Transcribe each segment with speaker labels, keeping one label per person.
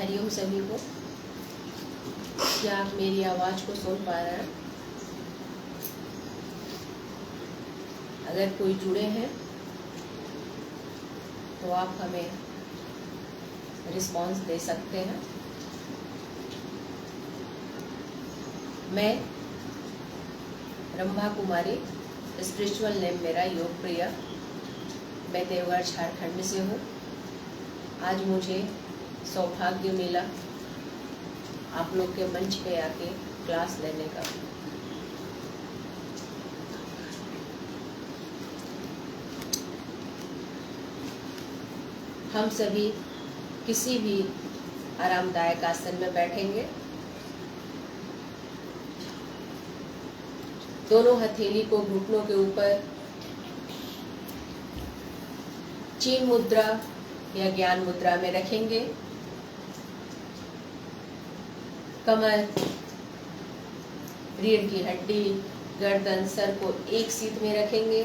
Speaker 1: हरिओम सभी को। क्या आप मेरी आवाज़ को सुन पा रहे हैं? अगर कोई जुड़े हैं तो आप हमें रिस्पॉन्स दे सकते हैं। मैं रंभा कुमारी, स्पिरिचुअल नेम मेरा योग प्रिया, मैं देवगढ़ झारखंड से हूँ। आज मुझे सौभाग्य मिला आप लोग के मंच पे आके क्लास लेने का। हम सभी किसी भी आरामदायक आसन में बैठेंगे। दोनों हथेली को घुटनों के ऊपर चीन मुद्रा या ज्ञान मुद्रा में रखेंगे। कमर, रीढ़ की हड्डी, गर्दन, सर को एक सीध में रखेंगे।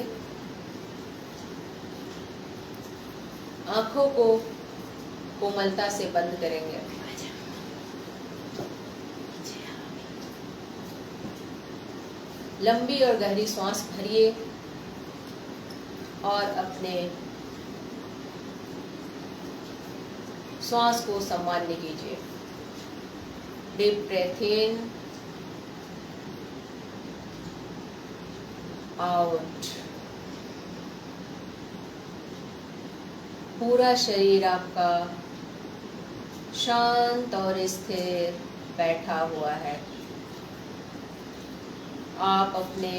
Speaker 1: आंखों को कोमलता से बंद करेंगे। लंबी और गहरी सांस भरिए और अपने श्वास को सामान्य कीजिए। Deep breath in, out. पूरा शरीर आपका शांत और स्थिर बैठा हुआ है। आप अपने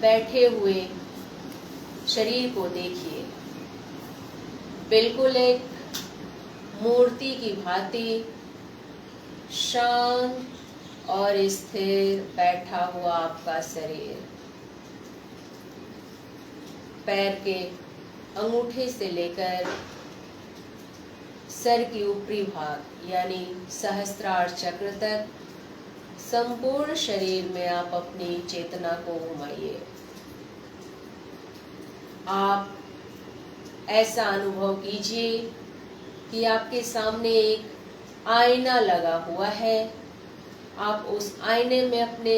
Speaker 1: बैठे हुए शरीर को देखिए, बिल्कुल एक मूर्ति की भांति शांत और स्थिर बैठा हुआ आपका शरीर। पैर के अंगूठे से लेकर सर की ऊपरी भाग यानी सहस्त्रार चक्र तक संपूर्ण शरीर में आप अपनी चेतना को घुमाइए। आप ऐसा अनुभव कीजिए कि आपके सामने एक आईना लगा हुआ है। आप उस आईने में अपने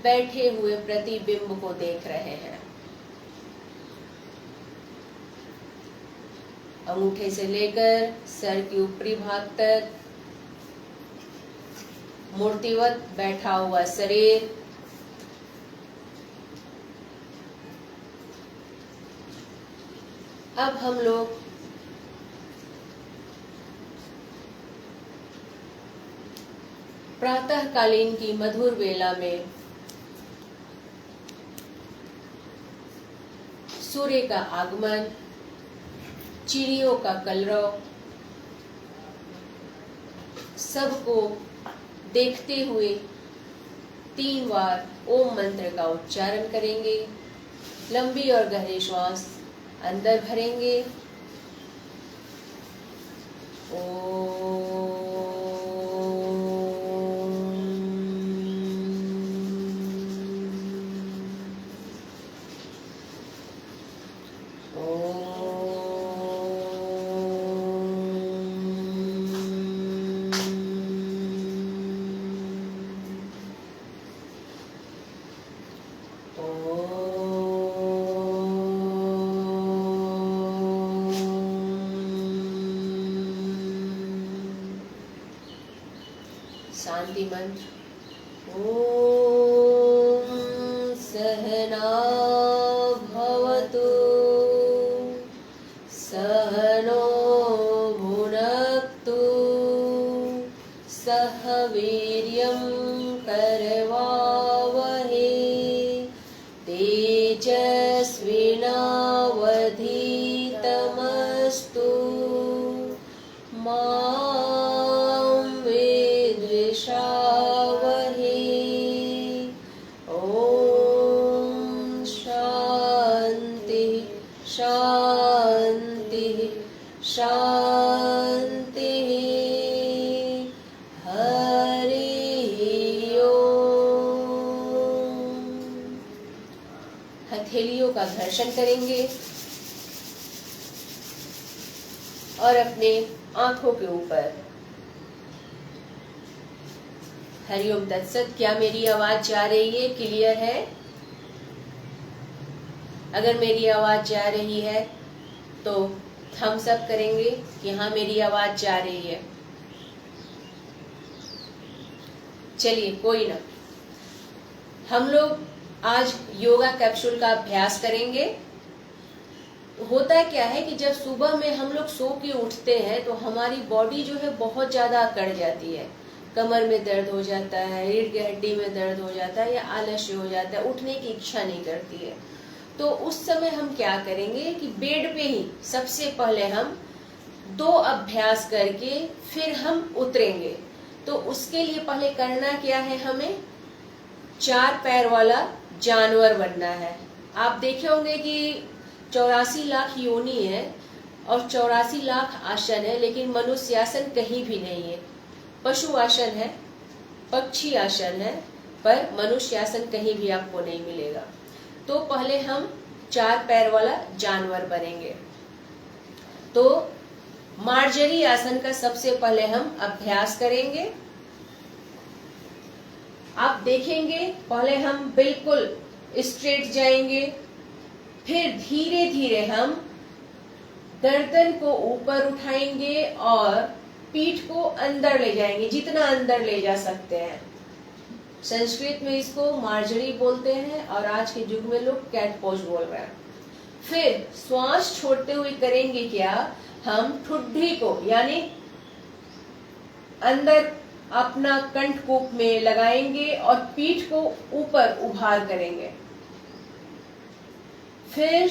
Speaker 1: बैठे हुए प्रतिबिंब को देख रहे हैं। अंगूठे से लेकर सर की ऊपरी भाग तक मूर्तिवत बैठा हुआ शरीर। अब हम लोग प्रातःकालीन की मधुर वेला में सूर्य का आगमन, चिड़ियों का कलरव, सबको देखते हुए 3 बार ओम मंत्र का उच्चारण करेंगे। लंबी और गहरी श्वास अंदर भरेंगे। शांति मंत्र। ओम सहना भवतु, सहनो भुनक्तु, सह वीर्यं करवावहै, तेजस्विनावधीतमस्तु मा शांति। हरि ओम। हथेलियों का घर्षण करेंगे और अपने आंखों के ऊपर हरिओम तत्सत। क्या मेरी आवाज जा रही है? क्लियर है? अगर मेरी आवाज जा रही है तो थम्स अप करेंगे कि हाँ मेरी आवाज जा रही है। चलिए कोई ना, हम लोग आज योगा कैप्सूल का अभ्यास करेंगे। होता क्या है कि जब सुबह में हम लोग सो के उठते हैं तो हमारी बॉडी जो है बहुत ज्यादा अकड़ जाती है, कमर में दर्द हो जाता है, रीढ़ की हड्डी में दर्द हो जाता है या आलस्य हो जाता है, उठने की इच्छा नहीं करती है। तो उस समय हम क्या करेंगे कि बेड पे ही सबसे पहले हम 2 अभ्यास करके फिर हम उतरेंगे। तो उसके लिए पहले करना क्या है, हमें 4 पैर वाला जानवर बनना है। आप देखे होंगे कि 84 लाख योनि है और 84 लाख आसन है, लेकिन मनुष्यासन कहीं भी नहीं है। पशु आसन है, पक्षी आसन है, पर मनुष्यासन कहीं भी आपको नहीं मिलेगा। तो पहले हम 4 पैर वाला जानवर बनेंगे। तो मार्जरी आसन का सबसे पहले हम अभ्यास करेंगे। आप देखेंगे पहले हम बिल्कुल स्ट्रेट जाएंगे, फिर धीरे धीरे हम गर्दन को ऊपर उठाएंगे और पीठ को अंदर ले जाएंगे, जितना अंदर ले जा सकते हैं। संस्कृत में इसको मार्जरी बोलते हैं और आज के युग में लोग कैट पोज बोल रहे हैं। फिर श्वास छोड़ते हुए करेंगे क्या, हम ठुड्डी को यानी अंदर अपना कंठकूप में लगाएंगे और पीठ को ऊपर उभार करेंगे। फिर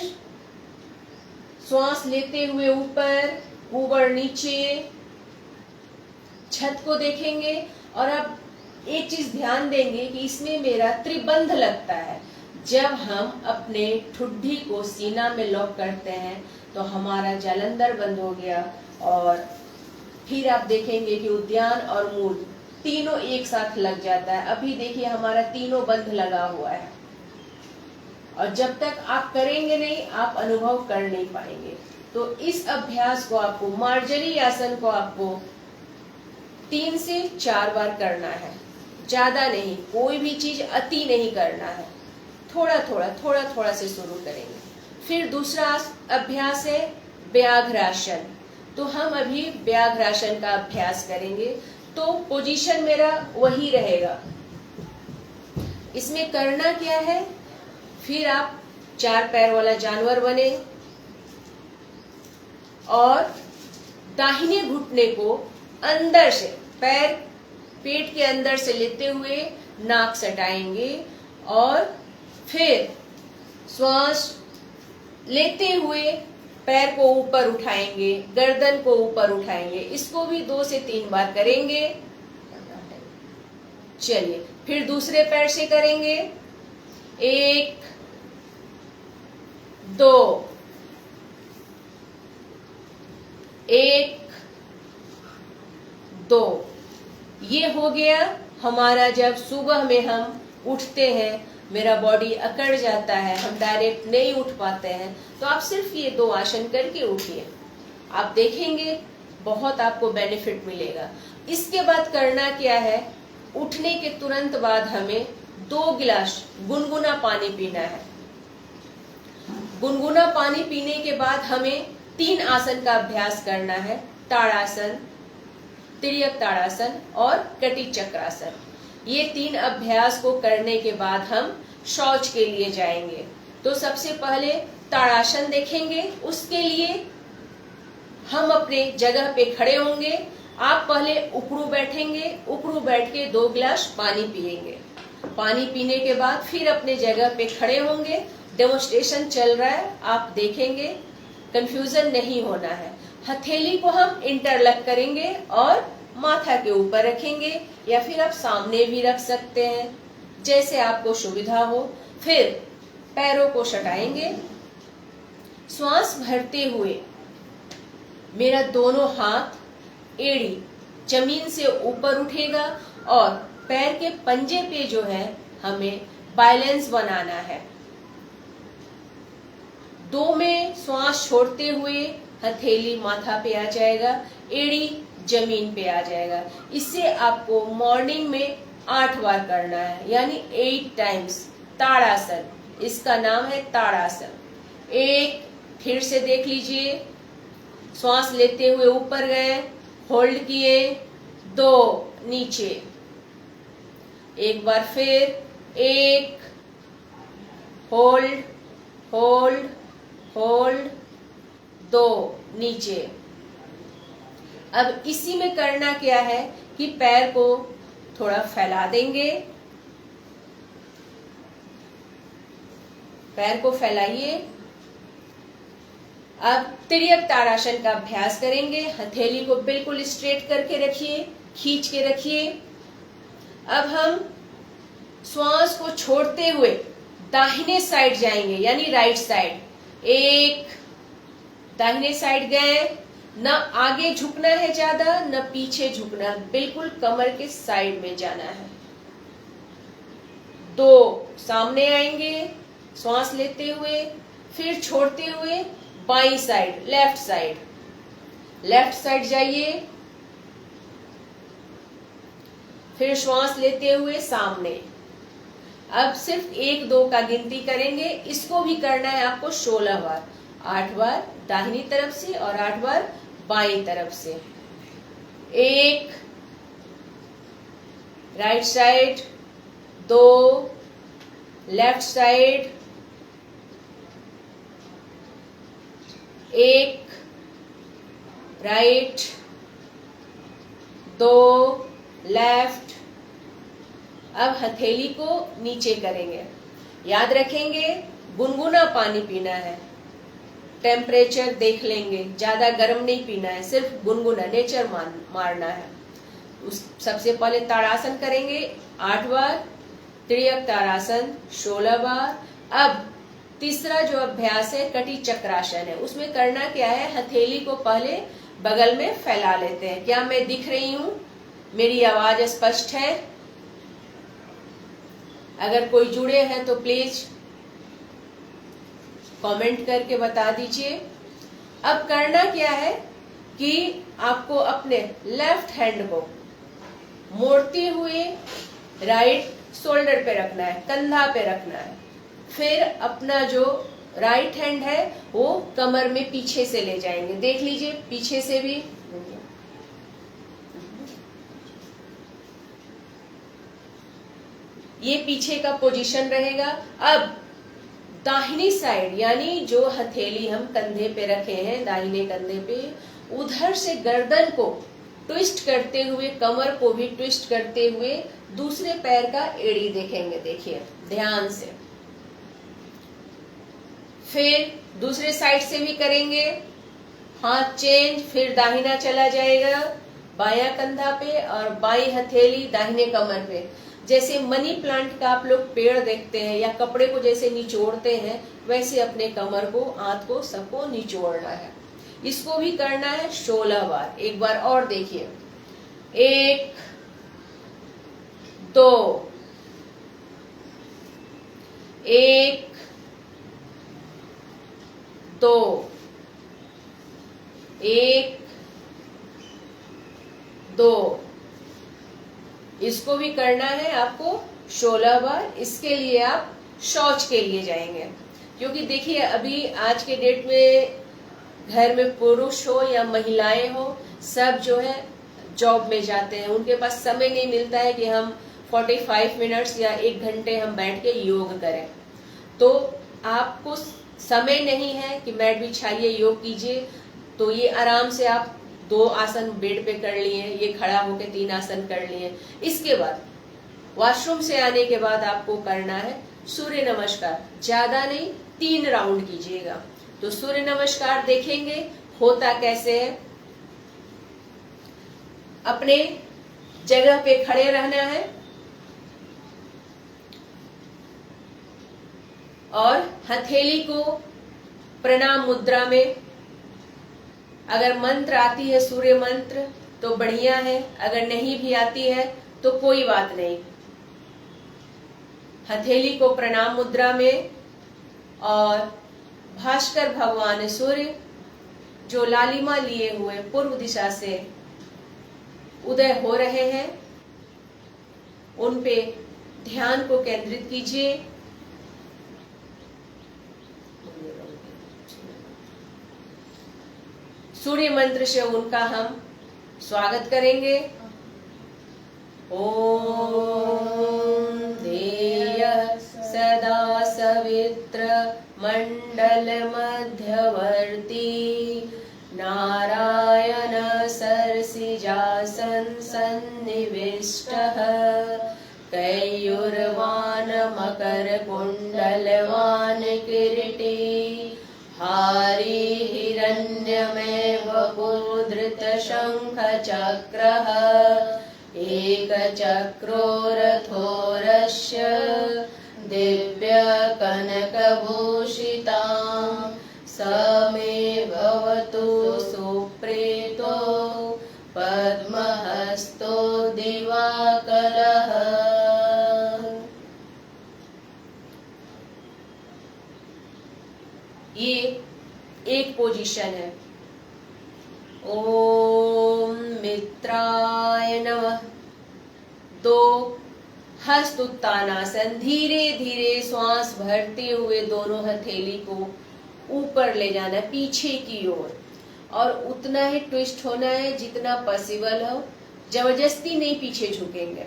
Speaker 1: श्वास लेते हुए ऊपर, ऊपर नीचे, छत को देखेंगे। और अब एक चीज ध्यान देंगे कि इसमें मेरा त्रिबंध लगता है। जब हम अपने ठुड्डी को सीना में लॉक करते हैं तो हमारा जालंधर बंद हो गया, और फिर आप देखेंगे कि उद्यान और मूल तीनों एक साथ लग जाता है। अभी देखिए हमारा तीनों बंध लगा हुआ है, और जब तक आप करेंगे नहीं आप अनुभव कर नहीं पाएंगे। तो इस अभ्यास को आपको, मार्जरी आसन को आपको 3 से 4 बार करना है, ज्यादा नहीं। कोई भी चीज अति नहीं करना है, थोड़ा थोड़ा से शुरू करेंगे। फिर दूसरा अभ्यास है व्याघ्रासन। तो हम अभी व्याघ्रासन का अभ्यास करेंगे। तो पोजीशन मेरा वही रहेगा। इसमें करना क्या है, फिर आप 4 पैर वाला जानवर बने और दाहिने घुटने को अंदर से, पैर पेट के अंदर से लेते हुए नाक सटाएंगे और फिर श्वास लेते हुए पैर को ऊपर उठाएंगे, गर्दन को ऊपर उठाएंगे। इसको भी 2 से 3 बार करेंगे। चलिए फिर दूसरे पैर से करेंगे। 1 2, 1 2। ये हो गया हमारा। जब सुबह में हम उठते हैं, मेरा बॉडी अकड़ जाता है, हम डायरेक्ट नहीं उठ पाते हैं, तो आप सिर्फ ये 2 आसन करके उठिए। आप देखेंगे बहुत आपको बेनिफिट मिलेगा। इसके बाद करना क्या है, उठने के तुरंत बाद हमें 2 गिलास गुनगुना पानी पीना है। गुनगुना पानी पीने के बाद हमें 3 आसन का अभ्यास करना है। ताड़ासन, तिर्यक ताड़ासन और कटी चक्रासन। ये 3 अभ्यास को करने के बाद हम शौच के लिए जाएंगे। तो सबसे पहले ताड़ासन देखेंगे। उसके लिए हम अपने जगह पे खड़े होंगे। आप पहले उकड़ू बैठेंगे, उकड़ू बैठ के 2 गिलास पानी पिएंगे। पानी पीने के बाद फिर अपने जगह पे खड़े होंगे। डेमोन्स्ट्रेशन चल रहा है, आप देखेंगे, कंफ्यूजन नहीं होना है। हथेली को हम इंटरलॉक करेंगे और माथा के ऊपर रखेंगे, या फिर आप सामने भी रख सकते हैं, जैसे आपको सुविधा हो। फिर पैरों को सटाएंगे। श्वास भरते हुए मेरा दोनों हाथ, एड़ी जमीन से ऊपर उठेगा और पैर के पंजे पे जो है हमें बैलेंस बनाना है। 2 में श्वास छोड़ते हुए हथेली माथा पे आ जाएगा, एड़ी जमीन पे आ जाएगा। इससे आपको मॉर्निंग में 8 बार करना है, यानी 8 टाइम्स। ताड़ासन, इसका नाम है ताड़ासन। एक, फिर से देख लीजिए, श्वास लेते हुए ऊपर गए, होल्ड किए, 2 नीचे, एक बार फिर, 1, होल्ड होल्ड होल्ड, 2 नीचे। अब इसी में करना क्या है कि पैर को थोड़ा फैला देंगे, पैर को फैलाइए। अब तिर्यक ताड़ासन का अभ्यास करेंगे। हथेली को बिल्कुल स्ट्रेट करके रखिए, खींच के रखिए। अब हम श्वास को छोड़ते हुए दाहिने साइड जाएंगे, यानी राइट साइड। एक, दाहिने साइड गए, न आगे झुकना है ज्यादा, न पीछे झुकना, बिल्कुल कमर के साइड में जाना है। 2, सामने आएंगे, श्वास लेते हुए, फिर छोड़ते हुए by side, left side, left side जाइए, फिर श्वास लेते हुए सामने। अब सिर्फ 1, 2 का गिनती करेंगे। इसको भी करना है आपको 16 बार, 8 बार दाहिनी तरफ से और 8 बार बाई तरफ से। 1, right side, 2, left side, 1, right, 2, left. अब हथेली को नीचे करेंगे। याद रखेंगे, गुनगुना पानी पीना है। टेम्परेचर देख लेंगे, ज्यादा गर्म नहीं पीना है, सिर्फ गुनगुना, नेचर मारना है। सबसे पहले ताड़ासन करेंगे 8 बार, तिर्यक ताड़ासन 16 बार। अब तीसरा जो अभ्यास है कटी चक्रासन है। उसमें करना क्या है, हथेली को पहले बगल में फैला लेते हैं। क्या मैं दिख रही हूं? मेरी आवाज स्पष्ट है? अगर कोई जुड़े हैं तो प्लीज कमेंट करके बता दीजिए। अब करना क्या है कि आपको अपने लेफ्ट हैंड को मोड़ते हुए राइट शोल्डर पे रखना है, कंधा पे रखना है। फिर अपना जो राइट हैंड है वो कमर में पीछे से ले जाएंगे। देख लीजिए, पीछे से भी। ये पीछे का पोजीशन रहेगा। अब दाहिनी साइड, यानी जो हथेली हम कंधे पे रखे हैं, दाहिने कंधे पे, उधर से गर्दन को ट्विस्ट करते हुए, कमर को भी ट्विस्ट करते हुए दूसरे पैर का एड़ी देखेंगे। देखिए ध्यान से। फिर दूसरे साइड से भी करेंगे, हाथ चेंज, फिर दाहिना चला जाएगा बायां कंधा पे और बाई हथेली दाहिने कमर पे। जैसे मनी प्लांट का आप लोग पेड़ देखते हैं या कपड़े को जैसे निचोड़ते हैं, वैसे अपने कमर को, हाथ को, सबको निचोड़ना है। इसको भी करना है 16 बार। एक बार और देखिए, 1, 2, 1, 2, 1, 2। इसको भी करना है आपको 16 बार। इसके लिए आप शौच के लिए जाएंगे, क्योंकि देखिए अभी आज के डेट में घर में पुरुष हो या महिलाएं हो, सब जो है जॉब में जाते हैं। उनके पास समय नहीं मिलता है कि हम 45 मिनट्स या 1 घंटे हम बैठ के योग करें। तो आपको समय नहीं है कि मैट बिछाइए, योग कीजिए, तो ये आराम से आप 2 आसन बेड पे कर लिए, ये खड़ा होके 3 आसन कर लिए। इसके बाद वॉशरूम से आने के बाद आपको करना है सूर्य नमस्कार। ज्यादा नहीं, 3 राउंड कीजिएगा। तो सूर्य नमस्कार देखेंगे होता कैसे है। अपने जगह पे खड़े रहना है और हथेली को प्रणाम मुद्रा में, अगर मंत्र आती है सूर्य मंत्र तो बढ़िया है, अगर नहीं भी आती है तो कोई बात नहीं। हथेली को प्रणाम मुद्रा में और भास्कर भगवान सूर्य जो लालिमा लिए हुए पूर्व दिशा से उदय हो रहे हैं, उन पे ध्यान को केंद्रित कीजिए। सूर्य मंत्र से उनका हम स्वागत करेंगे। ओम ध्येयः सदा सवित्र मंडल मध्यवर्ती नारायण सरसिजासन सन्निविष्टः कैयुर्वान मकर कुंडलवान किरीटी हारी हिरण्यमेव पुधृत शंख चक्रः एकचक्रो रथोरस्य दिव्य कनकभूषितां समे भवतु सुप्रीतो पद्महस्तो दिवाकरः। ये एक पोजीशन है। ओम मित्राय नमः। 2 हस्त उत्तानासन, धीरे धीरे श्वास भरते हुए दोनों हथेली को ऊपर ले जाना है पीछे की ओर, और उतना ही ट्विस्ट होना है जितना पॉसिबल हो, जबरदस्ती नहीं पीछे झुकेंगे।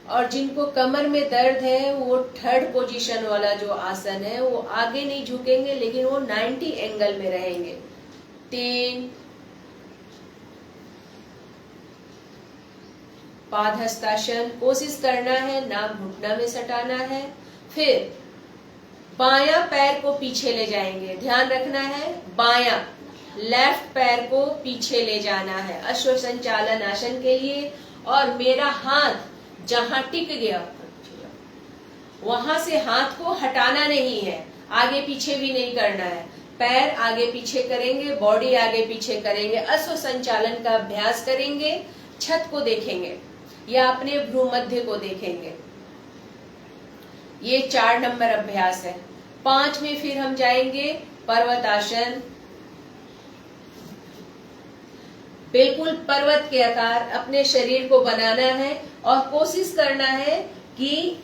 Speaker 1: और जिनको कमर में दर्द है वो 3rd पोजीशन वाला जो आसन है वो आगे नहीं झुकेंगे, लेकिन वो 90 एंगल में रहेंगे। 3 पादहस्तासन, कोशिश करना है नाक घुटना में सटाना है। फिर बायां पैर को पीछे ले जाएंगे, ध्यान रखना है बायां लेफ्ट पैर को पीछे ले जाना है अश्व संचालन आसन के लिए। और मेरा हाथ जहां टिक गया वहां से हाथ को हटाना नहीं है, आगे पीछे भी नहीं करना है। पैर आगे पीछे करेंगे, बॉडी आगे पीछे करेंगे, अश्व संचालन का अभ्यास करेंगे। छत को देखेंगे या अपने भ्रूमध्य को देखेंगे। ये 4 नंबर अभ्यास है। 5 में फिर हम जाएंगे पर्वतासन। बिल्कुल पर्वत के आकार अपने शरीर को बनाना है और कोशिश करना है कि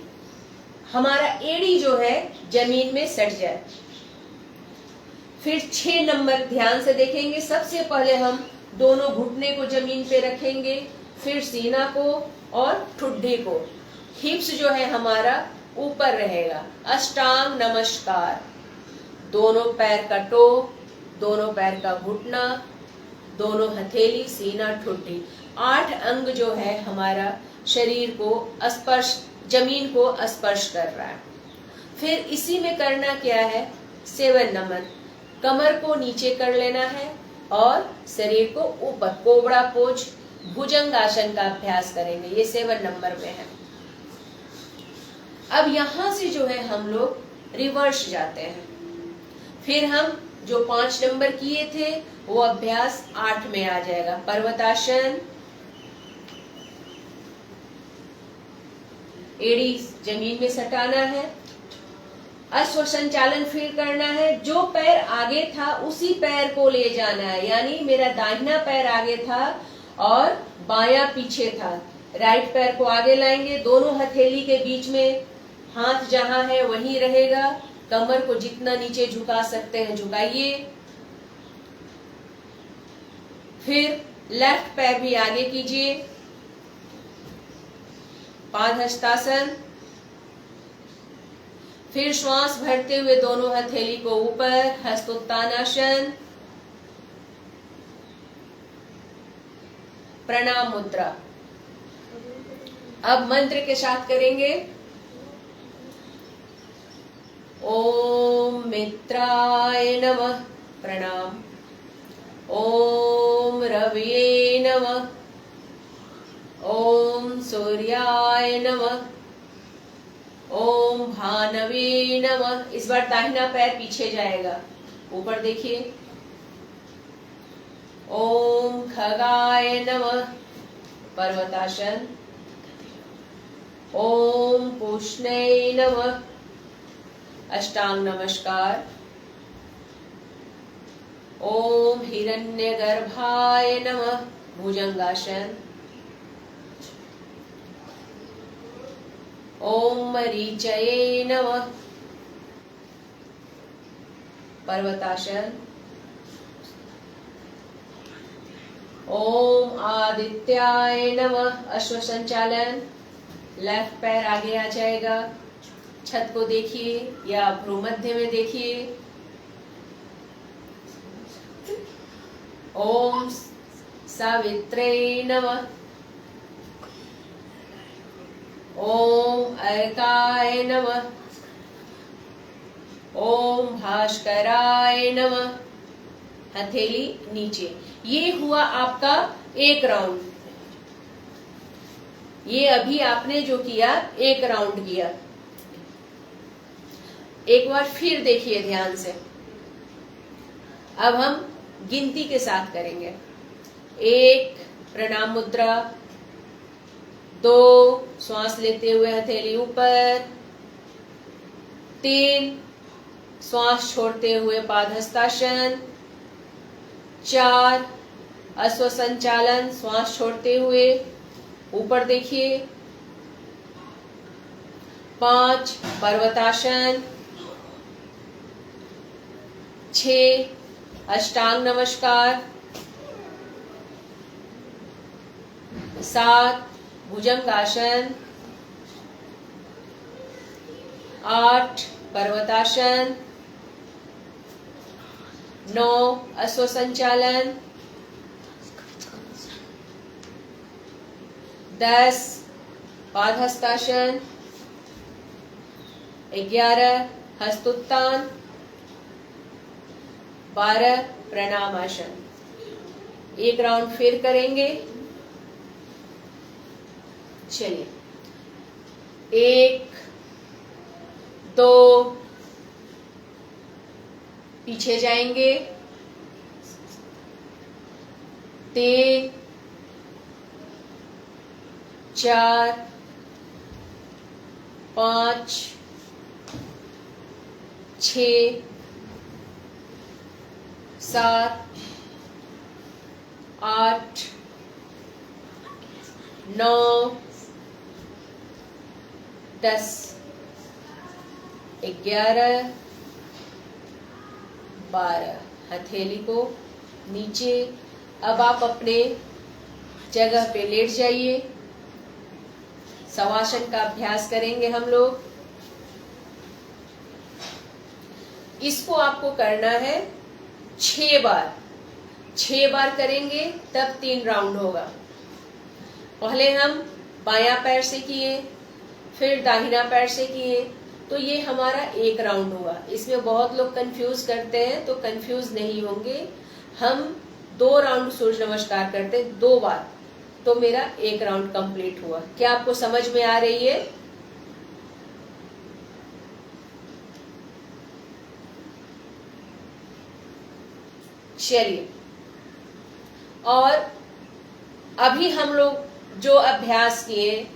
Speaker 1: हमारा एड़ी जो है जमीन में सट जाए। फिर 6 नंबर ध्यान से देखेंगे। सबसे पहले हम दोनों घुटने को जमीन पे रखेंगे, फिर सीना को और ठुड्डी को। हिप्स जो है हमारा ऊपर रहेगा। अष्टांग नमस्कार, दोनों पैर का टो, दोनों पैर का घुटना, दोनों हथेली, सीना, ठुड्डी। 8 अंग जो है हमारा शरीर को स्पर्श, जमीन को स्पर्श कर रहा है। फिर इसी में करना क्या है, 7 नंबर, कमर को नीचे कर लेना है और शरीर को ऊपर, कोबरा पोज, भुजंग आसन का अभ्यास करेंगे। ये 7 नंबर में है। अब यहां से जो है हम लोग रिवर्स जाते हैं। फिर हम जो 5 नंबर किए थे वो अभ्यास 8 में आ जाएगा। पर्वतासन, एड़ी जमीन में सटाना है, अश्व संचालन फिर करना है। जो पैर आगे था उसी पैर को ले जाना है, यानी मेरा दाहिना पैर आगे था और बायां पीछे था। राइट पैर को आगे लाएंगे, दोनों हथेली के बीच में हाथ जहां है वहीं रहेगा। कमर को जितना नीचे झुका सकते हैं झुकाइए। फिर लेफ्ट पैर भी आगे कीजिए, पादहस्तासन। फिर श्वास भरते हुए दोनों हथेली को ऊपर, हस्तोत्तानासन, प्रणाम मुद्रा। अब मंत्र के साथ करेंगे। ओम मित्राय नमः, प्रणाम। ओम रविये नमः, ओम सूर्याय नमः, ओम भानवे नमः। इस बार दाहिना पैर पीछे जाएगा, ऊपर देखिए। ओम खगाय नमः, पर्वतासन। ओम पुष्णे नमः, अष्टांग नमस्कार। ओम हिरण्यगर्भाय नमः, भुजंगासन। ओम मरीचये नमः। पर्वतासन। ओम आदित्याय नमः। अश्व संचालन। लेफ्ट पैर आगे आ जाएगा, छत को देखिए या भ्रूमध्य में देखिए। ओम सावित्रे नमः। ओम अर्काय नमः। ओम भास्कराय नमः। हथेली नीचे। ये हुआ आपका एक राउंड। ये अभी आपने जो किया एक राउंड किया। एक बार फिर देखिए ध्यान से। अब हम गिनती के साथ करेंगे। 1 प्रणाम मुद्रा, 2 श्वास लेते हुए हथेली ऊपर, 3 श्वास छोड़ते हुए पादहस्तासन, 4 अश्व संचालन श्वास छोड़ते हुए ऊपर देखिए, 5 पर्वतासन, 6 अष्टांग नमस्कार, 7 भुजंगासन, 8 पर्वतासन, 9 अश्व संचालन, 10 पादहस्तासन, 11 हस्तोत्तान, 12 प्रणामासन। एक राउंड फिर करेंगे। चलिए, 1 2 पीछे जाएंगे, 3 4 5 6 7 8 9 10 11 12। हथेली को नीचे। अब आप अपने जगह पे लेट जाइए। शवासन का अभ्यास करेंगे हम लोग। इसको आपको करना है 6 बार। 6 बार करेंगे तब 3 राउंड होगा। पहले हम बायां पैर से किए, फिर दाहिना पैर से किए, तो ये हमारा एक राउंड हुआ। इसमें बहुत लोग कंफ्यूज करते हैं, तो कंफ्यूज नहीं होंगे। हम 2 राउंड सूर्य नमस्कार करते 2 बार, तो मेरा एक राउंड कंप्लीट हुआ। क्या आपको समझ में आ रही है? चलिए, और अभी हम लोग जो अभ्यास किए,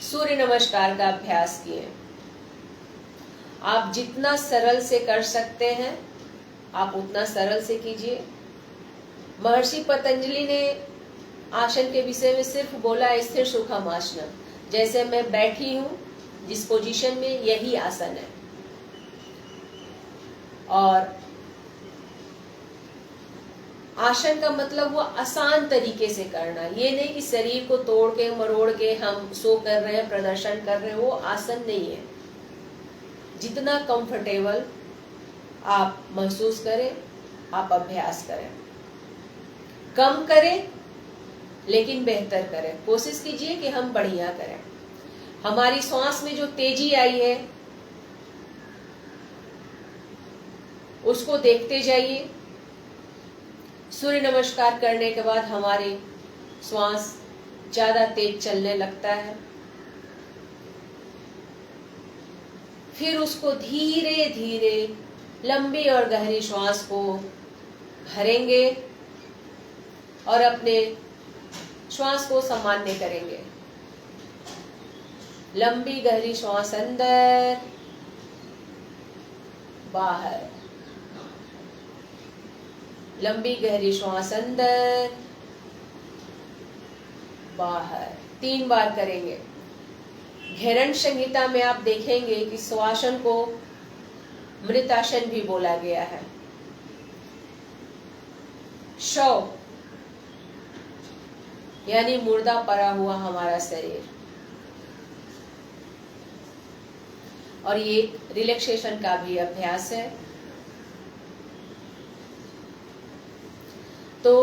Speaker 1: सूर्य नमस्कार का अभ्यास किए, आप जितना सरल से कर सकते हैं आप उतना सरल से कीजिए। महर्षि पतंजलि ने आसन के विषय में सिर्फ बोला स्थिर सुखम आसनम। जैसे मैं बैठी हूं जिस पोजीशन में, यही आसन है। और आसन का मतलब वो आसान तरीके से करना, ये नहीं कि शरीर को तोड़ के मरोड़ के हम शो कर रहे हैं, प्रदर्शन कर रहे हैं, वो आसन नहीं है। जितना कंफर्टेबल आप महसूस करें आप अभ्यास करें। कम करें लेकिन बेहतर करें। कोशिश कीजिए कि हम बढ़िया करें। हमारी श्वास में जो तेजी आई है उसको देखते जाइए। सूर्य नमस्कार करने के बाद हमारे श्वास ज्यादा तेज चलने लगता है। फिर उसको धीरे धीरे लंबी और गहरी श्वास को भरेंगे और अपने श्वास को सामान्य करेंगे। लंबी गहरी श्वास अंदर बाहर, लंबी गहरी श्वास अंदर बाहर। 3 बार करेंगे। घेरन संहिता में आप देखेंगे कि स्वासन को मृतासन भी बोला गया है। शव यानी मुर्दा पड़ा हुआ हमारा शरीर, और ये रिलैक्सेशन का भी अभ्यास है। तो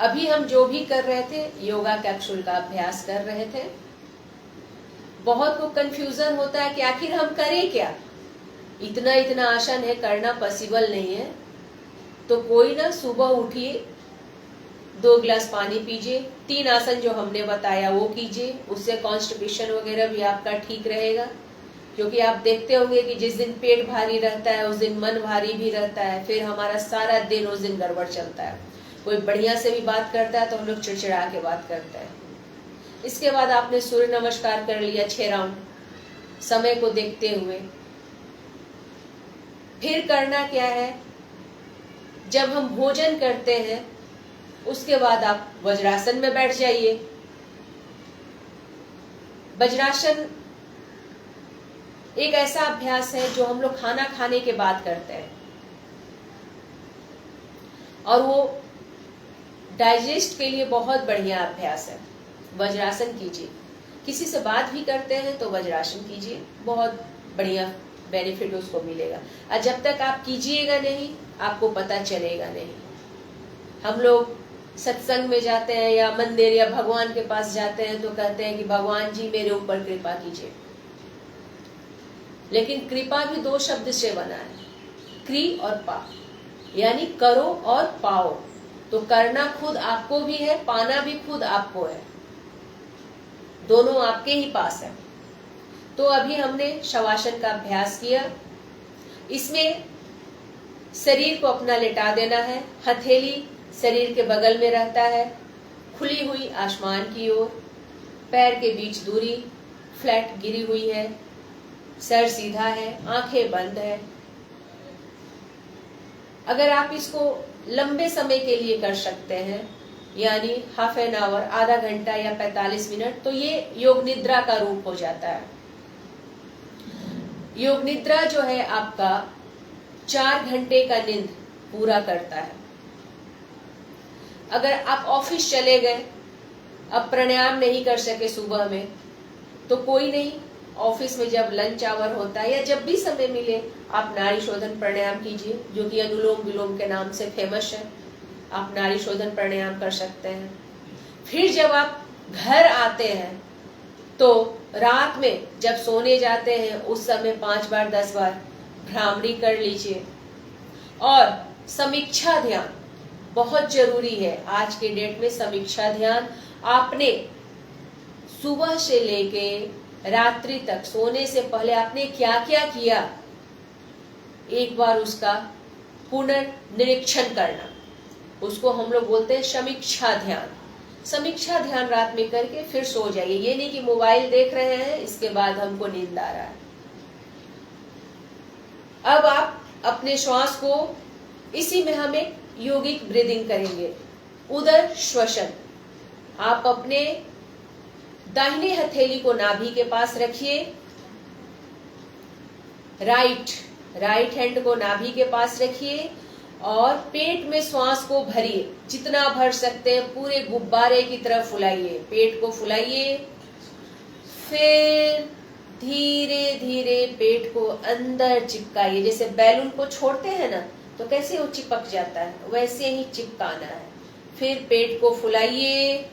Speaker 1: अभी हम जो भी कर रहे थे, योगा कैप्सूल का अभ्यास कर रहे थे। बहुत को कंफ्यूजन होता है कि आखिर हम करें क्या, इतना इतना आसन है, करना पॉसिबल नहीं है। तो कोई ना, सुबह उठिए, 2 गिलास पानी पीजिए, 3 आसन जो हमने बताया वो कीजिए, उससे कॉन्स्टिपेशन वगैरह भी आपका ठीक रहेगा। क्योंकि आप देखते होंगे कि जिस दिन पेट भारी रहता है उस दिन मन भारी भी रहता है, फिर हमारा सारा दिन उस दिन गड़बड़ चलता है। कोई बढ़िया से भी बात करता है तो हम लोग चिड़चिड़ा के बात करते हैं। इसके बाद आपने सूर्य नमस्कार कर लिया 6 राउंड, समय को देखते हुए। फिर करना क्या है, जब हम भोजन करते हैं उसके बाद आप वज्रासन में बैठ जाइए। वज्रासन एक ऐसा अभ्यास है जो हम लोग खाना खाने के बाद करते हैं, और वो डाइजेस्ट के लिए बहुत बढ़िया अभ्यास है। वज्रासन कीजिए, किसी से बात भी करते हैं तो वज्रासन कीजिए, बहुत बढ़िया बेनिफिट उसको मिलेगा। और जब तक आप कीजिएगा नहीं आपको पता चलेगा नहीं। हम लोग सत्संग में जाते हैं या मंदिर या भगवान के पास जाते हैं तो कहते हैं कि भगवान जी मेरे ऊपर कृपा कीजिए, लेकिन कृपा भी 2 शब्द से बना है, क्री और पा, यानी करो और पाओ। तो करना खुद आपको भी है, पाना भी खुद आपको है, दोनों आपके ही पास है। तो अभी हमने शवासन का अभ्यास किया। इसमें शरीर को अपना लेटा देना है, हथेली शरीर के बगल में रहता है, खुली हुई आसमान की ओर, पैर के बीच दूरी फ्लैट गिरी हुई है, सर सीधा है, आंखें बंद है। अगर आप इसको लंबे समय के लिए कर सकते हैं, यानी हाफ एन आवर, आधा घंटा या 45 मिनट, तो ये योग निद्रा का रूप हो जाता है। योग निद्रा जो है आपका 4 घंटे का नींद पूरा करता है। अगर आप ऑफिस चले गए, अब प्राणायाम नहीं कर सके सुबह में, तो कोई नहीं, ऑफिस में जब लंच आवर होता है या जब भी समय मिले आप नाड़ी शोधन प्राणायाम कीजिए, जो कि अनुलोम विलोम के नाम से फेमस है। आप नाड़ी शोधन प्राणायाम कर सकते हैं। फिर जब आप घर आते हैं तो रात में जब सोने जाते हैं उस समय 5 बार 10 बार भ्रामरी कर लीजिए। और समीक्षा ध्यान बहुत जरूरी है आज के डेट में। समीक्षा ध्यान आपने सुबह से लेके रात्रि तक सोने से पहले आपने क्या क्या किया, एक बार उसका पुनर्निरीक्षण करना, उसको हम लोग बोलते हैं समीक्षा ध्यान। समीक्षा ध्यान रात में करके फिर सो जाइए। ये नहीं कि मोबाइल देख रहे हैं इसके बाद हमको नींद आ रहा है। अब आप अपने श्वास को, इसी में हम एक योगिक ब्रीदिंग करेंगे, उदर श्वसन। आप अपने दाहिने हथेली को नाभि के पास रखिए, राइट हैंड को नाभि के पास रखिए और पेट में श्वास को भरिए, जितना भर सकते हैं पूरे गुब्बारे की तरह फुलाइए, पेट को फुलाइए। फिर धीरे धीरे पेट को अंदर चिपकाइए, जैसे बैलून को छोड़ते हैं ना तो कैसे वो चिपक जाता है, वैसे ही चिपकाना है। फिर पेट को फुलाइए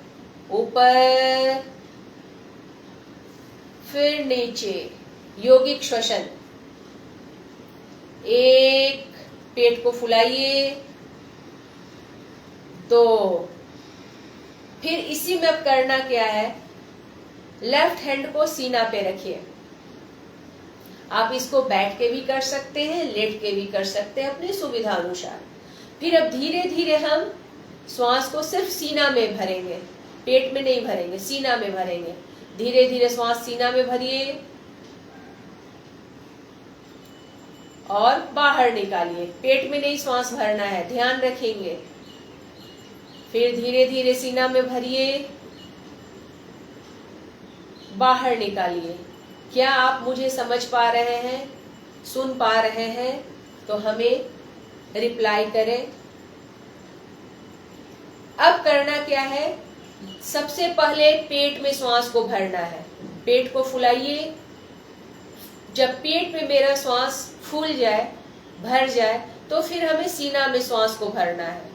Speaker 1: ऊपर, फिर नीचे, योगिक श्वसन। एक, पेट को फुलाइए, 2। फिर इसी में अब करना क्या है, लेफ्ट हैंड को सीना पे रखिए। आप इसको बैठ के भी कर सकते हैं, लेट के भी कर सकते हैं, अपनी सुविधा अनुसार। फिर अब धीरे धीरे हम श्वास को सिर्फ सीना में भरेंगे, पेट में नहीं भरेंगे, सीना में भरेंगे। धीरे धीरे श्वास सीना में भरिए और बाहर निकालिए। पेट में नहीं श्वास भरना है, ध्यान रखेंगे। फिर धीरे धीरे सीना में भरिए, बाहर निकालिए। क्या आप मुझे समझ पा रहे हैं, सुन पा रहे हैं? तो हमें रिप्लाई करें। अब करना क्या है, सबसे पहले पेट में श्वास को भरना है। पेट को फुलाइए। जब पेट में मेरा श्वास फूल जाए, भर जाए, तो फिर हमें सीना में श्वास को भरना है।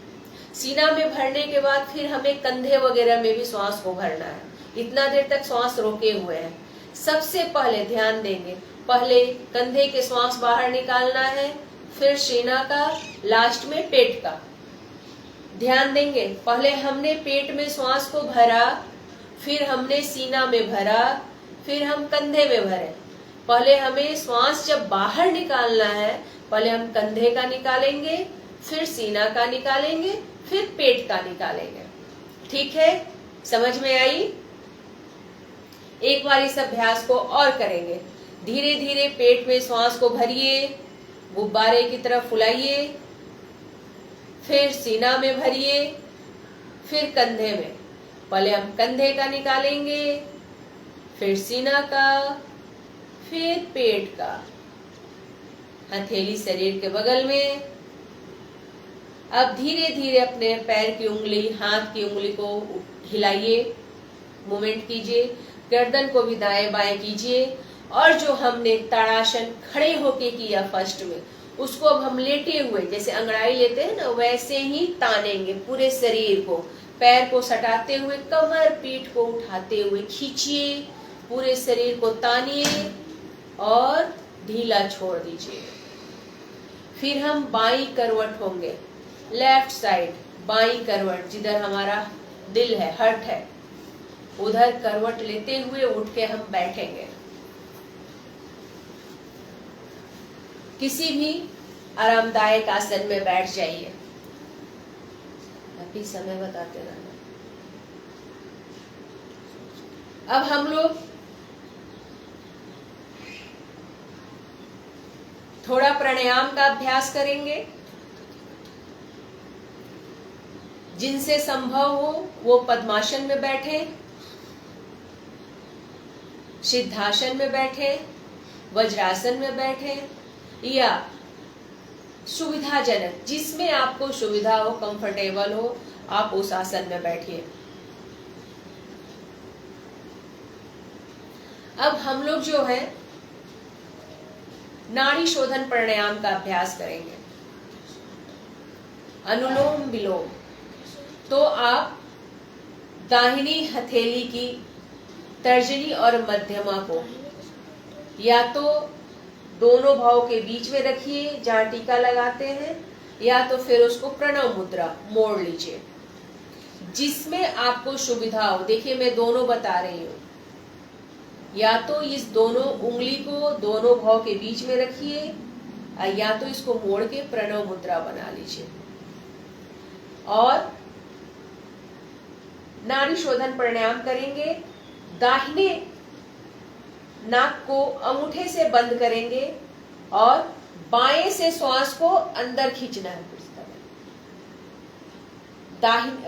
Speaker 1: सीना में भरने के बाद फिर हमें कंधे वगैरह में भी श्वास को भरना है। इतना देर तक श्वास रोके हुए हैं। सबसे पहले ध्यान देंगे, पहले कंधे के श्वास बाहर निकालना है, फिर सीना का, लास्ट में पेट का। ध्यान देंगे, पहले हमने पेट में श्वास को भरा, फिर हमने सीना में भरा, फिर हम कंधे में भरे। पहले हमें श्वास जब बाहर निकालना है, पहले हम कंधे का निकालेंगे, फिर सीना का निकालेंगे, फिर पेट का निकालेंगे। ठीक है, समझ में आई? एक बार इस अभ्यास को और करेंगे। धीरे धीरे पेट में श्वास को भरिए, गुब्बारे की तरफ फुलाइए, फिर सीना में भरिए, फिर कंधे में। पहले हम कंधे का निकालेंगे, फिर सीना का, फिर पेट का। हथेली शरीर के बगल में। अब धीरे धीरे अपने पैर की उंगली, हाथ की उंगली को हिलाइए, मूवमेंट कीजिए। गर्दन को भी दाएं बाएं कीजिए। और जो हमने ताड़ासन खड़े होके किया फर्स्ट में, उसको अब हम लेटे हुए, जैसे अंगड़ाई लेते हैं ना, वैसे ही तानेंगे पूरे शरीर को। पैर को सटाते हुए, कमर पीठ को उठाते हुए खींचिए, पूरे शरीर को तानिए और ढीला छोड़ दीजिए। फिर हम बाई करवट होंगे, लेफ्ट साइड बाई करवट, जिधर हमारा दिल है, हार्ट है, उधर करवट लेते हुए उठ के हम बैठेंगे। किसी भी आरामदायक आसन में बैठ जाइए। अभी समय बताते रहना। अब हम लोग थोड़ा प्राणायाम का अभ्यास करेंगे। जिनसे संभव हो वो पद्मासन में बैठे, सिद्धासन में बैठे, वज्रासन में बैठे, या सुविधाजनक, जिसमें आपको सुविधा हो, कंफर्टेबल हो, आप उस आसन में बैठिए। अब हम लोग जो है नाड़ी शोधन प्राणायाम का अभ्यास करेंगे, अनुलोम विलोम। तो आप दाहिनी हथेली की तर्जनी और मध्यमा को या तो दोनों भाव के बीच में रखिए जहां टीका लगाते हैं, या तो फिर उसको प्रणव मुद्रा मोड़ लीजिए, जिसमें आपको सुविधा हो। देखिए मैं दोनों बता रही हूँ। या तो इस दोनों उंगली को दोनों भाव के बीच में रखिए, या तो इसको मोड़ के प्रणव मुद्रा बना लीजिए। और नाड़ी शोधन प्राणायाम करेंगे। दाहिने नाक को अंगूठे से बंद करेंगे और बाएं से श्वास को अंदर खींचना है।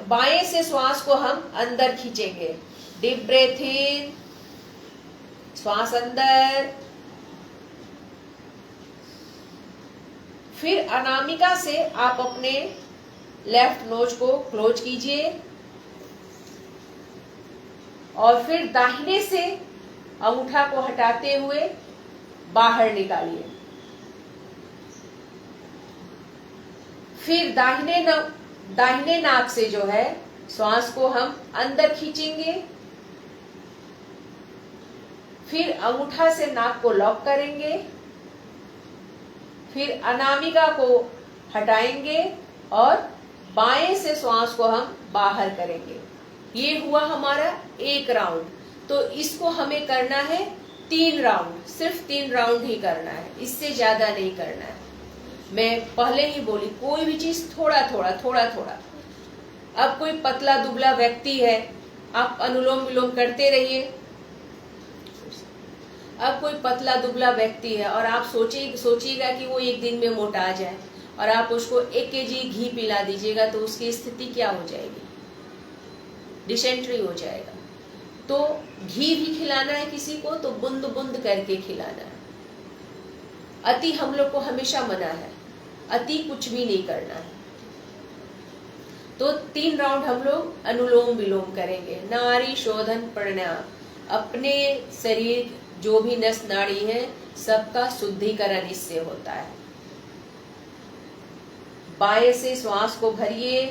Speaker 1: बाएं से श्वास को हम अंदर खींचेंगे। डीप ब्रेथ इन, श्वास अंदर, फिर अनामिका से आप अपने लेफ्ट नोज को क्लोज कीजिए और फिर दाहिने से अंगूठा को हटाते हुए बाहर निकालिए। फिर दाहिने नाक से जो है श्वास को हम अंदर खींचेंगे, फिर अंगूठा से नाक को लॉक करेंगे, फिर अनामिका को हटाएंगे और बाएं से श्वास को हम बाहर करेंगे। ये हुआ हमारा एक राउंड। तो इसको हमें करना है 3 राउंड, सिर्फ 3 राउंड ही करना है, इससे ज्यादा नहीं करना है। मैं पहले ही बोली, कोई भी चीज थोड़ा थोड़ा थोड़ा थोड़ा। अब कोई पतला दुबला व्यक्ति है, आप अनुलोम विलोम करते रहिए। अब कोई पतला दुबला व्यक्ति है और आप सोचिएगा कि वो एक दिन में मोटा जाए और आप उसको 1 kg घी पिला दीजिएगा, तो उसकी स्थिति क्या हो जाएगी? डिसेंट्री हो जाएगा। तो घी भी खिलाना है किसी को तो बूंद बूंद करके खिलाना है। अति हम लोग को हमेशा मना है, अति कुछ भी नहीं करना है। तो 3 राउंड हम लोग अनुलोम विलोम करेंगे। नाड़ी शोधन प्राणायाम, अपने शरीर जो भी नस नाड़ी है सबका शुद्धिकरण इससे होता है। बाएं से श्वास को भरिए,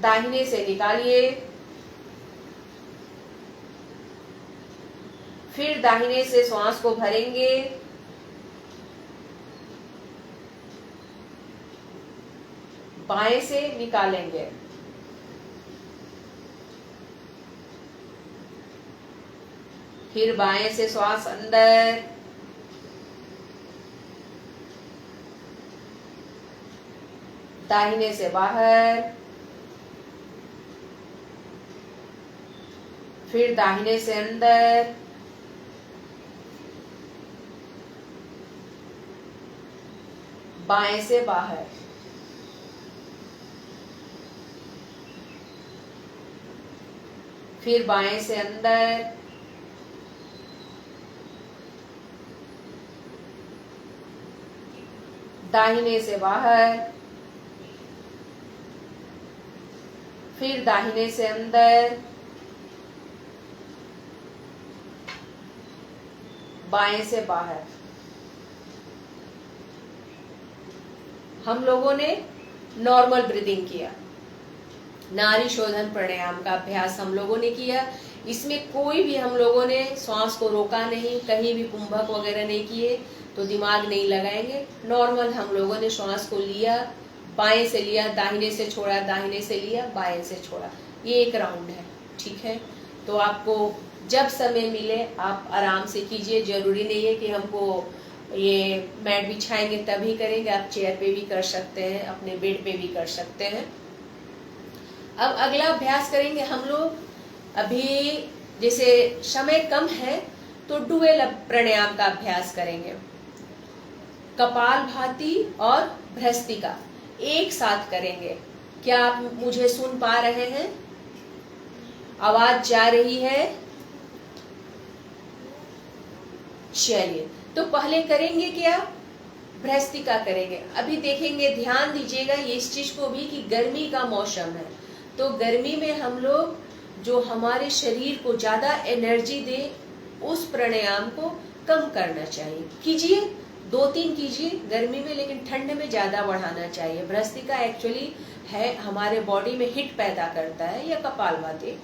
Speaker 1: दाहिने से निकालिए, फिर दाहिने से श्वास को भरेंगे, बाएं से निकालेंगे। फिर बाएं से श्वास अंदर, दाहिने से बाहर, फिर दाहिने से अंदर, बाएं से बाहर। फिर बाएं से अंदर, दाहिने से बाहर, फिर दाहिने से अंदर, बाएं से बाहर। हम लोगों ने नॉर्मल ब्रीदिंग किया, नाड़ी शोधन प्राणायाम का अभ्यास हम लोगों ने किया। इसमें कोई भी हम लोगों ने श्वास को रोका नहीं, कहीं भी कुंभक वगैरह नहीं किए, तो दिमाग नहीं लगाएंगे। नॉर्मल हम लोगों ने श्वास को लिया, बाएं से लिया, दाहिने से छोड़ा, दाहिने से लिया, बाएं से छोड़ा। ये 1 राउंड है, ठीक है। तो आपको जब समय मिले आप आराम से कीजिए। जरूरी नहीं है कि हमको ये मैट बिछाएंगे तभी करेंगे, आप चेयर पे भी कर सकते हैं, अपने बेड पे भी कर सकते हैं। अब अगला अभ्यास करेंगे हम लोग। अभी जैसे समय कम है तो डुएल प्राणायाम का अभ्यास करेंगे। कपालभाति और भ्रस्तिका एक साथ करेंगे। क्या आप मुझे सुन पा रहे हैं? आवाज जा रही है? चलिए, तो पहले करेंगे क्या? भ्रस्तिका करेंगे। अभी देखेंगे, ध्यान दीजिएगा इस चीज को भी कि गर्मी का मौसम है, तो गर्मी में हम लोग जो हमारे शरीर को ज्यादा एनर्जी दे उस प्राणायाम को कम करना चाहिए। कीजिए, 2-3 कीजिए गर्मी में, लेकिन ठंड में ज्यादा बढ़ाना चाहिए। भ्रस्तिका एक्चुअली है हमारे बॉडी में हीट पैदा करता है, या कपालभाति,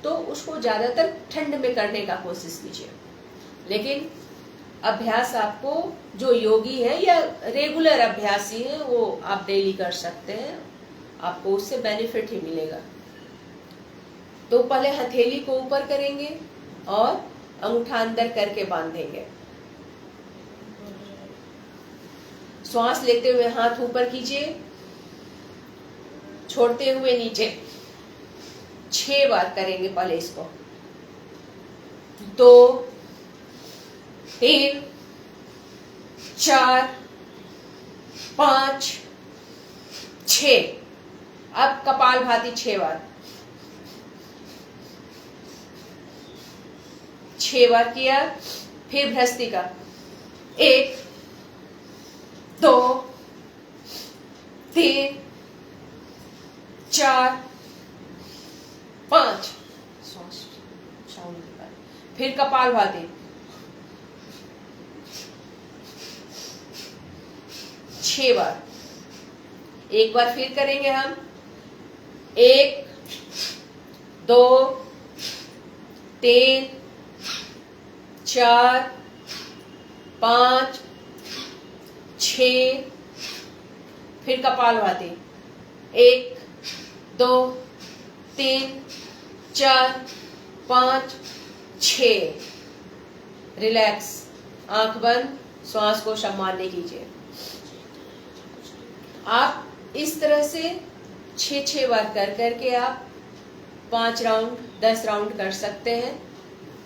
Speaker 1: तो उसको ज्यादातर ठंड में करने का कोशिश कीजिए। लेकिन अभ्यास आपको जो योगी है या रेगुलर अभ्यासी है वो आप डेली कर सकते हैं, आपको उससे बेनिफिट ही मिलेगा। तो पहले हथेली को ऊपर करेंगे और अंगूठा अंदर करके बांधेंगे। श्वास लेते हुए हाथ ऊपर कीजिए, छोड़ते हुए नीचे। 6 बार करेंगे पहले इसको। 2 3 4 5 6। अब कपालभाति 6 बार। 6 बार किया। फिर भ्रस्तिका 1 2 3 4 5। फिर कपालभाति 6 बार। एक बार फिर करेंगे हम। 1 2 3 4 5 6। फिर कपालभाति 1 2 3 4 5 6। रिलैक्स, आंख बंद, श्वास को सम्मान्य कीजिए। आप इस तरह से 6 बार कर करके आप 5 राउंड 10 राउंड कर सकते हैं।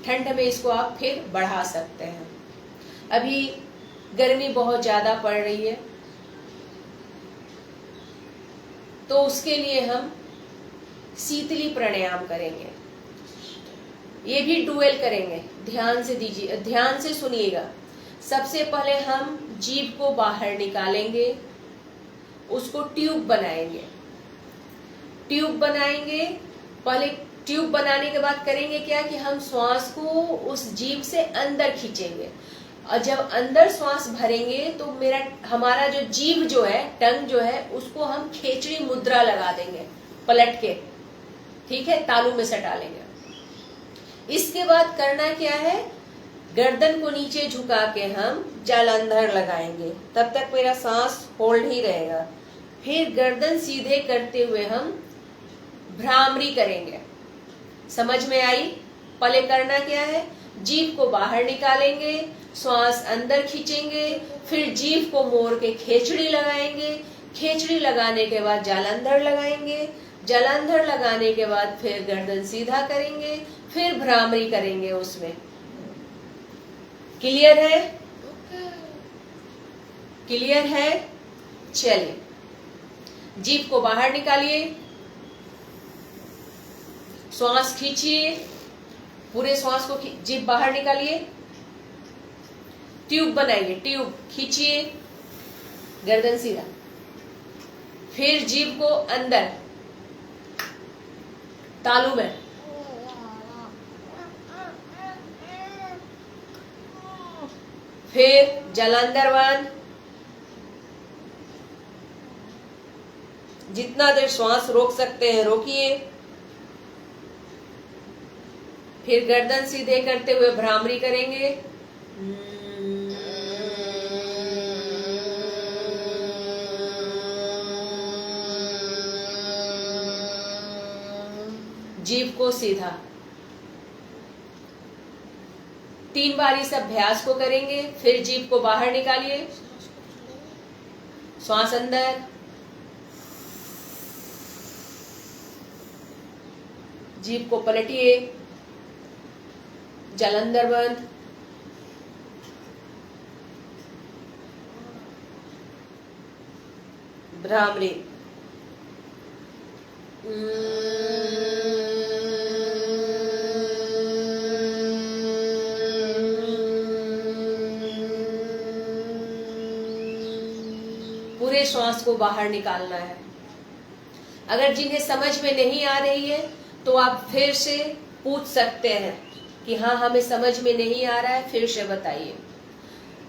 Speaker 1: ठंड में इसको आप फिर बढ़ा सकते हैं। अभी गर्मी बहुत ज्यादा पड़ रही है, तो उसके लिए हम शीतली प्राणायाम करेंगे। ये भी डुएल करेंगे, ध्यान से दीजिए, ध्यान से सुनिएगा। सबसे पहले हम जीभ को बाहर निकालेंगे, उसको ट्यूब बनाएंगे। ट्यूब बनाएंगे, पहले ट्यूब बनाने के बाद करेंगे क्या कि हम श्वास को उस जीभ से अंदर खींचेंगे, और जब अंदर श्वास भरेंगे तो हमारा जो जीभ जो है, टंग जो है, उसको हम खेचड़ी मुद्रा लगा देंगे पलट के, ठीक है, तालू में सटा लेंगे। इसके बाद करना क्या है, गर्दन को नीचे झुका के हम जालंधर लगाएंगे, तब तक मेरा सांस होल्ड ही रहेगा। फिर गर्दन सीधे करते हुए हम भ्रामरी करेंगे। समझ में आई? पहले करना क्या है, जीभ को बाहर निकालेंगे, श्वास अंदर खींचेंगे, फिर जीभ को मोड़ के खेचड़ी लगाएंगे, खेचड़ी लगाने के बाद जालंधर लगाएंगे, जालंधर लगाने के बाद फिर गर्दन सीधा करेंगे, फिर भ्रामरी करेंगे उसमें। क्लियर है? क्लियर है? चलिए, जीभ को बाहर निकालिए, श्वास खींचिए, पूरे श्वास को जीभ बाहर निकालिए, ट्यूब बनाइए, ट्यूब खींचिए, गर्दन सीधा, फिर जीभ को अंदर तालू में, फिर जालंधर बंद, जितना देर श्वास रोक सकते हैं रोकिए, फिर गर्दन सीधे करते हुए भ्रामरी करेंगे। जीभ को सीधा, 3 बार इस अभ्यास को करेंगे। फिर जीभ को बाहर निकालिए, श्वास अंदर, जीभ को पलटिए, जालंधर बंद, भ्रामरी। पूरे श्वास को बाहर निकालना है। अगर जिन्हें समझ में नहीं आ रही है तो आप फिर से पूछ सकते हैं कि हाँ हमें समझ में नहीं आ रहा है, फिर से बताइए।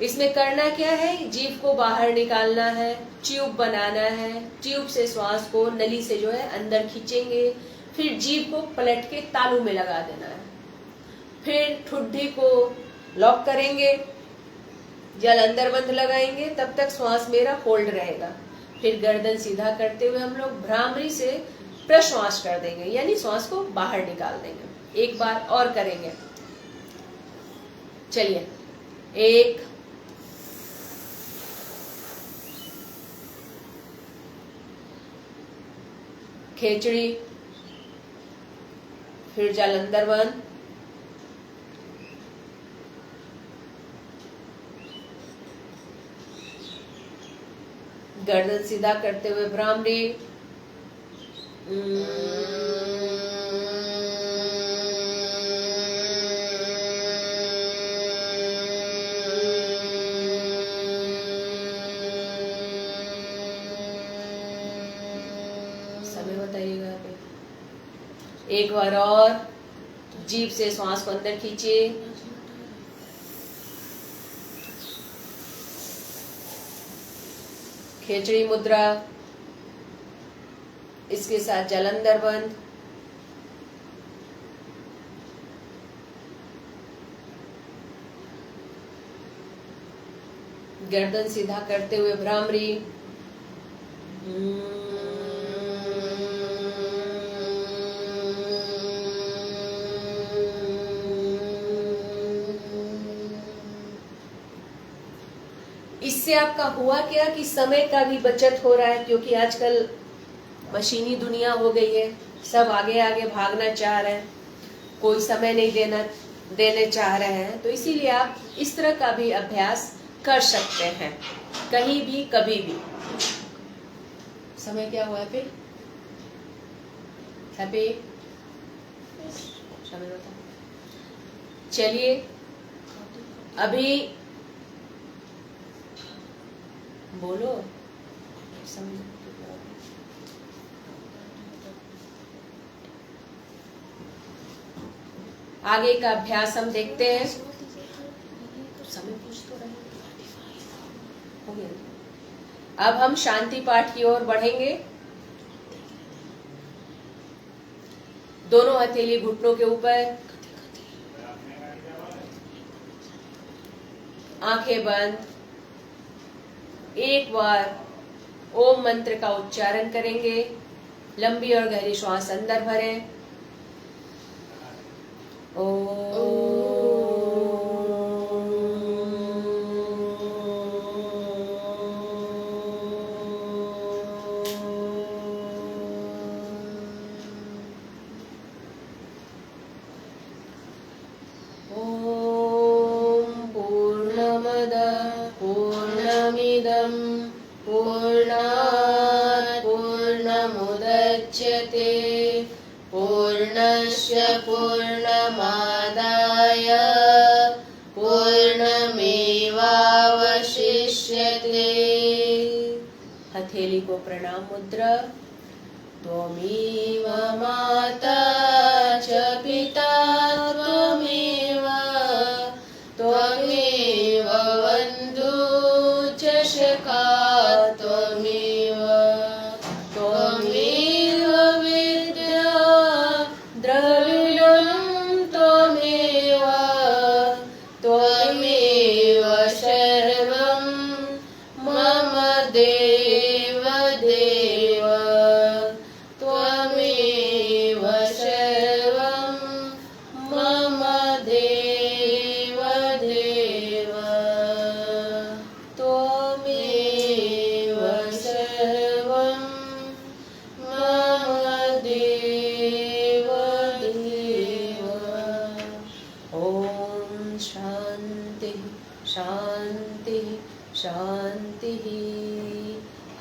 Speaker 1: इसमें करना क्या है, जीभ को बाहर निकालना है, ट्यूब बनाना है, ट्यूब से श्वास को नली से जो है अंदर खींचेंगे, फिर जीभ को पलट के तालू में लगा देना है, फिर ठुड्डी को लॉक करेंगे, जालंधर बंद लगाएंगे, तब तक श्वास मेरा होल्ड रहेगा। फिर गर्दन सीधा करते हुए हम लोग भ्रामरी से प्रश्वास कर देंगे, यानी श्वास को बाहर निकाल देंगे। एक बार और करेंगे, चलिए, 1, खेचड़ी, फिर जालंधर बंद, गर्दन सीधा करते हुए भ्रामरी, समय बताइएगा। एक बार और, जीभ से श्वास को अंदर खींचिए, खेचड़ी मुद्रा, इसके साथ जालंधर बंद, गर्दन सीधा करते हुए भ्रामरी, इससे आपका हुआ क्या कि समय का भी बचत हो रहा है, क्योंकि आजकल मशीनी दुनिया हो गई है, सब आगे आगे भागना चाह रहे हैं, कोई समय नहीं देने चाह रहे हैं, तो इसीलिए आप इस तरह का भी अभ्यास कर सकते हैं, कहीं भी कभी भी। समय क्या हुआ है पे? हैप्पी? शामिल होता। चलिए अभी बोलो। आगे का अभ्यास हम देखते हैं। समय पूछ तो रहे हो गया। अब हम शांति पाठ की ओर बढ़ेंगे। दोनों हथेली घुटनों के ऊपर, आंखें बंद। एक बार ओम मंत्र का उच्चारण करेंगे। लंबी और गहरी श्वास अंदर भरें। पूर्णमिदं पूर्णात् पूर्णमुदच्यते पूर्णस्य पूर्णमादाय पूर्णमेवावशिष्यते। हथेली को प्रणाम मुद्रा। त्वमेव माता च पिता त्वमेव त्वमेव बन्धु च सखा त्वमेव त्वमेव विद्या द्रविणं त्वमेव त्वमेव सर्वं मम देव देव त्वमेव सर्वं मम देव देव त्वमेव सर्वं मम देव देव। ॐ शान्ति शान्ति शान्तिः।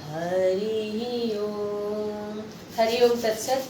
Speaker 1: हरि ओम। हरि ओम तत्सत।